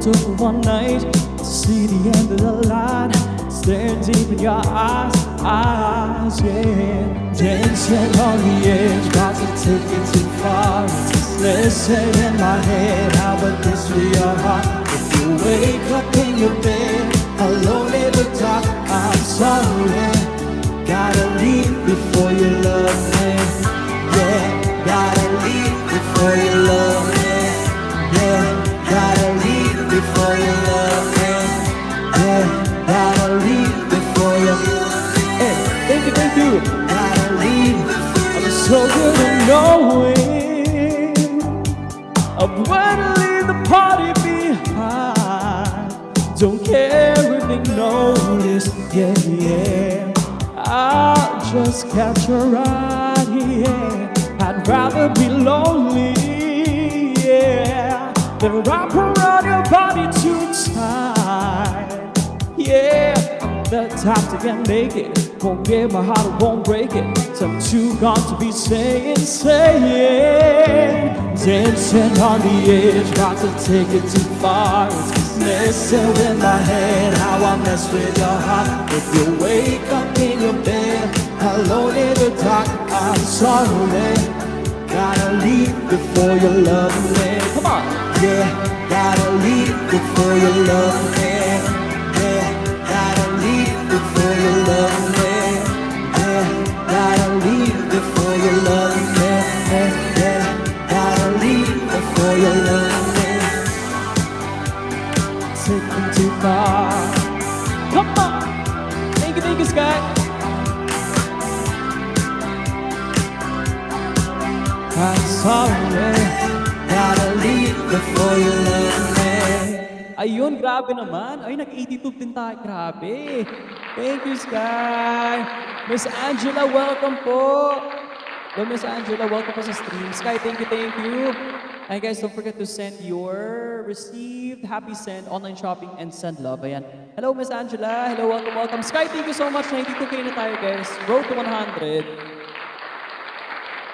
took one night to see the end of the line, staring deep in your eyes, yeah. Dancing on the edge, about to take it too far. Listen in my head, how about this for your heart? If you wake up in your bed, alone in the dark, I'm sorry. Gotta leave before you love me, yeah. Gotta leave before you love me, yeah. Gotta leave before you love me, yeah. Gotta leave before you love me. Hey, thank you. Gotta leave. I'm so good at knowing of when to leave the party behind. Don't care if they notice, yeah. I'll just catch a ride, yeah. I'd rather be lonely, yeah, than wrap around your body too tight, yeah. The type to get naked, won't give my heart, it won't break it. So I'm too gone to be saying, dancing on the edge, about to take it too far. It's messing with my head, how I mess with your heart. If you wake up in your bed, alone in the dark, I'm sorry. Gotta leave before you love me. Come on, yeah. Gotta leave before you love me, yeah. Gotta leave before you love me, yeah. Gotta leave before you love me, yeah. Gotta leave before you love me. Taking too far. Come on. Thank you, Sky. I'm sorry. Gotta leave before you love me. Ayun, grabe naman. Ay, nag-82 din tayo. Grabe. Thank you, Sky. Miss Angela, welcome po. Hello, Miss Angela. Welcome po sa stream. Sky, thank you. And guys, don't forget to send your received happy send, online shopping, and send love. Ayan. Hello, Miss Angela. Hello, welcome. Sky, thank you so much. 92K na tayo, guys. Road to 100.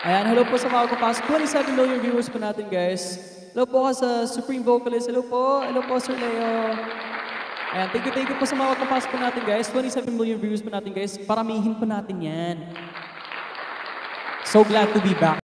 Ayan, hello po sa mga kapasok. 27 million viewers po natin, guys. Hello po sa Supreme Vocalist. Hello po, Sir Leo. Ayan, thank you po sa mga kapasok po natin, guys. 27 million viewers po natin, guys. Paramihin po natin yan. So glad to be back.